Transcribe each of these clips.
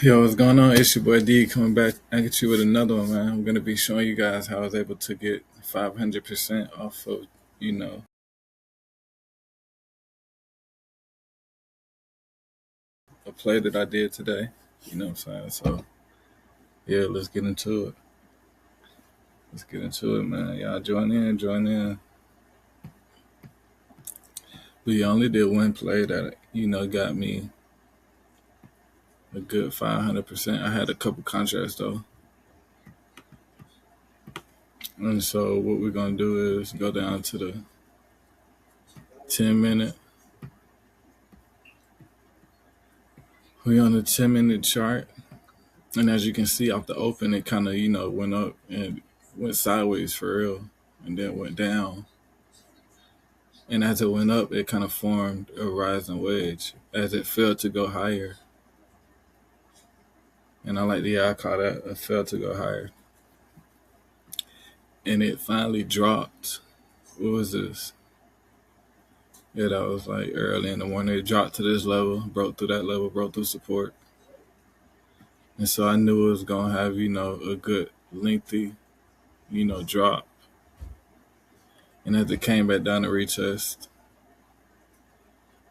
Yo, what's going on? It's your boy D coming back at you with another one, man. I'm gonna be showing you guys how I was able to get 500% off of, you know, a play that I did today. You know what I'm saying? So yeah, let's get into it. Let's get into it, man. Y'all join in, join in. We only did one play that got me a good 500%. I had a couple contracts though, and so what we're gonna do is go down to the 10 minute. We on the 10 minute chart. And as you can see off the open, it kind of, went up and went sideways for real and then went down. And as it went up, it kind of formed a rising wedge as it failed to go higher. And I call that a fail to go higher. And it finally dropped. What was this? Yeah, that was like early in the morning. It dropped to this level, broke through that level, broke through support. And so I knew it was going to have, a good lengthy, drop. And as it came back down to retest,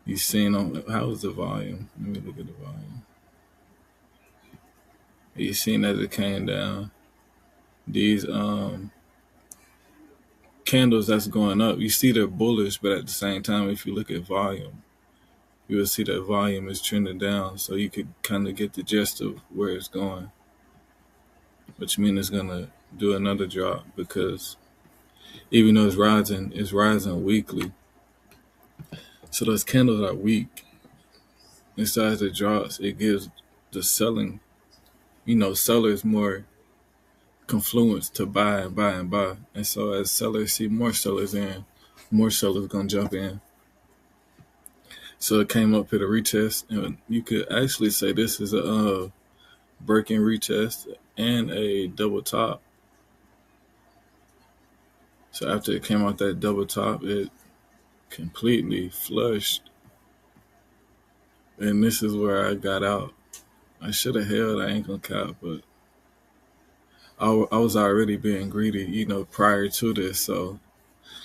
you seen on how was the volume? Let me look at the volume. You seen as it came down, these candles that's going up. You see they're bullish, but at the same time, if you look at volume, you will see that volume is trending down. So you could kind of get the gist of where it's going, which means it's gonna do another drop because even though it's rising weekly. So those candles are weak. And so as it drops, it gives the selling, sellers more confluence to buy and buy and buy. And so as sellers see more sellers in, more sellers gonna jump in. So it came up at a retest, and you could actually say this is a breaking retest and a double top. So after it came out that double top, it completely flushed. And this is where I got out. I should have held, I ain't gonna cap, but I was already being greedy, prior to this. So,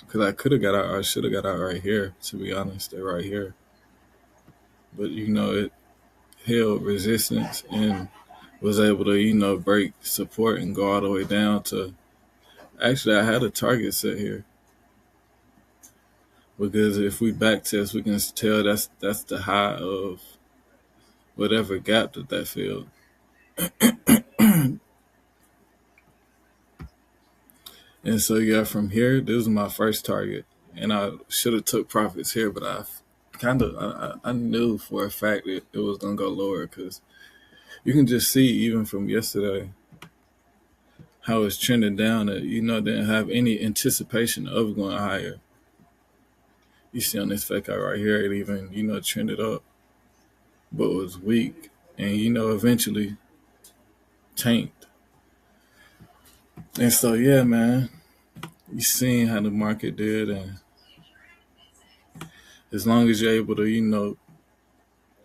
because I could have got out, I should have got out right here, to be honest, they're right here. But, it held resistance and was able to, break support and go all the way down to, actually, I had a target set here. Because if we back test, we can tell that's the high of whatever gap that filled. And so yeah, from here, this was my first target, and I should have took profits here, but I knew for a fact it was gonna go lower because you can just see even from yesterday how it's trending down. That didn't have any anticipation of going higher. You see on this fake out right here, it even trended up, but was weak, and eventually tanked. And so yeah, man, you seen how the market did, and as long as you're able to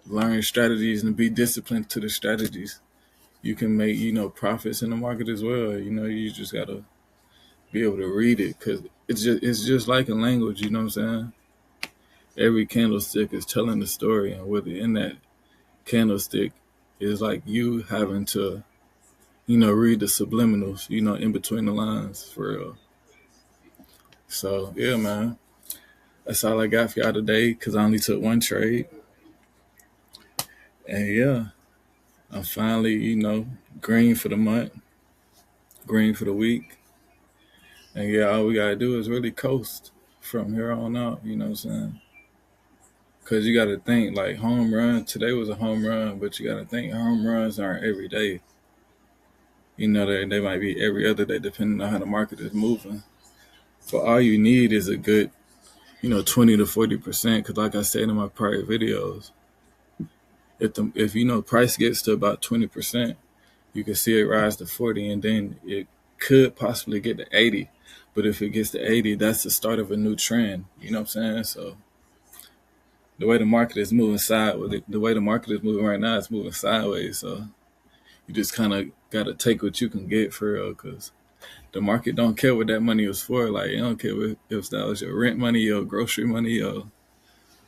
learn strategies and be disciplined to the strategies, you can make profits in the market as well. You just gotta be able to read it because it's just like a language. You know what I'm saying? Every candlestick is telling the story, and within that candlestick is like you having to read the subliminals, in between the lines for real. So yeah, man, that's all I got for y'all today because I only took one trade, and yeah, I'm finally green for the month, green for the week. And yeah, all we gotta do is really coast from here on out. You know what I'm saying? Because you gotta think like home run. Today was a home run, but you gotta think home runs aren't every day. They might be every other day depending on how the market is moving. But all you need is a good 20 to 40%. Because like I said in my prior videos, if price gets to about 20%, you can see it rise to 40, and then it could possibly get to 80. But if it gets to 80, that's the start of a new trend. You know what I'm saying? So the way the market is moving right now, it's moving sideways. So You just kind of got to take what you can get for real, because the market don't care what that money was for. Like, it don't care if that was your rent money, your grocery money, your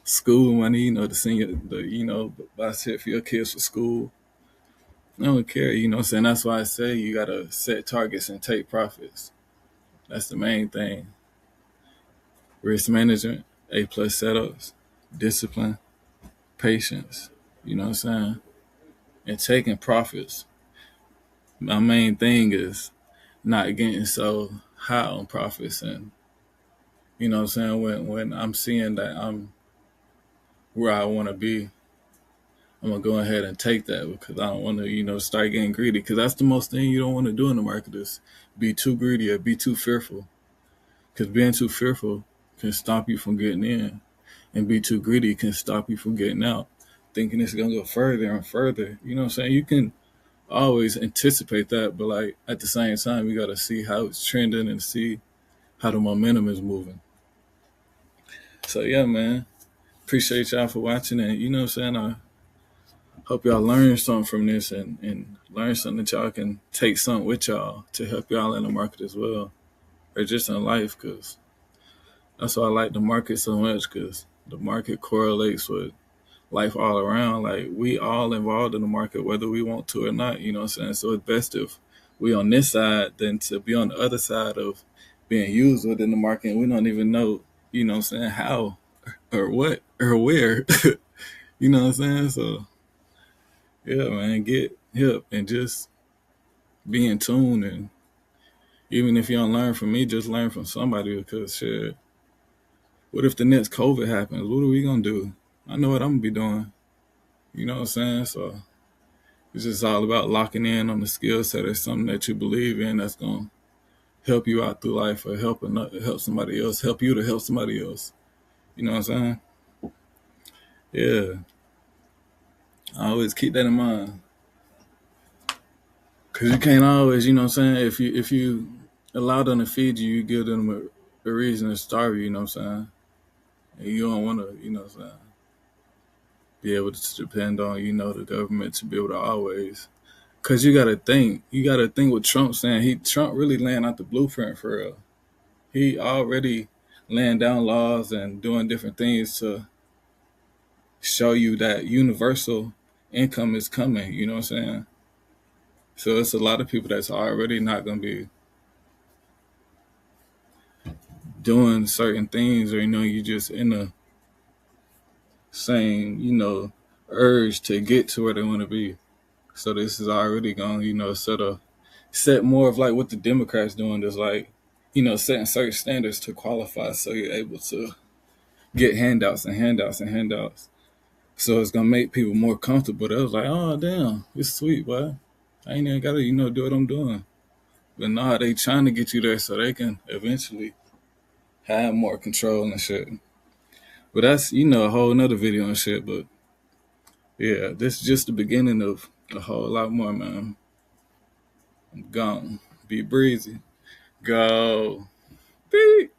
school money, to send buy shit for your kids for school. I don't care, what I'm saying? That's why I say you got to set targets and take profits. That's the main thing. Risk management, A+ setups, discipline, patience, you know what I'm saying? And taking profits. My main thing is not getting so high on profits, and you know what I'm saying, when I'm seeing that I'm where I want to be, I'm gonna go ahead and take that, because I don't want to start getting greedy, because that's the most thing you don't want to do in the market is be too greedy or be too fearful, because being too fearful can stop you from getting in, and be too greedy can stop you from getting out, thinking it's gonna go further and further. You know what I'm saying? You can always anticipate that, but like at the same time, you gotta see how it's trending and see how the momentum is moving. So yeah, man. Appreciate y'all for watching, and you know what I'm saying? I hope y'all learn something from this, and learn something that y'all can take something with y'all to help y'all in the market as well. Or just in life, because that's why I like the market so much, because the market correlates with life all around. Like, we all involved in the market, whether we want to or not, you know what I'm saying? So it's best if we on this side than to be on the other side of being used within the market, and we don't even know, you know what I'm saying, how or what or where. You know what I'm saying? So yeah, man, get hip and just be in tune. And even if you don't learn from me, just learn from somebody, because shit, what if the next COVID happens? What are we gonna do? I know what I'm gonna be doing. You know what I'm saying? So it's just all about locking in on the skill set or something that you believe in that's gonna help you out through life, or help somebody else, help you to help somebody else. You know what I'm saying? Yeah. I always keep that in mind. Cause you can't always, you know what I'm saying? If you allow them to feed you, you give them a reason to starve you, you know what I'm saying? And you don't wanna, you know what I'm saying, be able to depend on, the government to be able to always. Cause you gotta think what Trump's saying. Trump really laying out the blueprint for real. He already laying down laws and doing different things to show you that universal income is coming, you know what I'm saying? So it's a lot of people that's already not gonna be doing certain things, or you just in a same, urge to get to where they want to be. So this is already going, set more of like what the Democrats doing, is like, setting certain standards to qualify, so you're able to get handouts and handouts and handouts. So it's gonna make people more comfortable. They was like, oh damn, it's sweet, but I ain't even gotta, do what I'm doing. But nah, they trying to get you there so they can eventually have more control and shit. But that's, a whole nother video and shit. But yeah, this is just the beginning of a whole lot more, man. I'm gone. Be breezy. Go. Beep.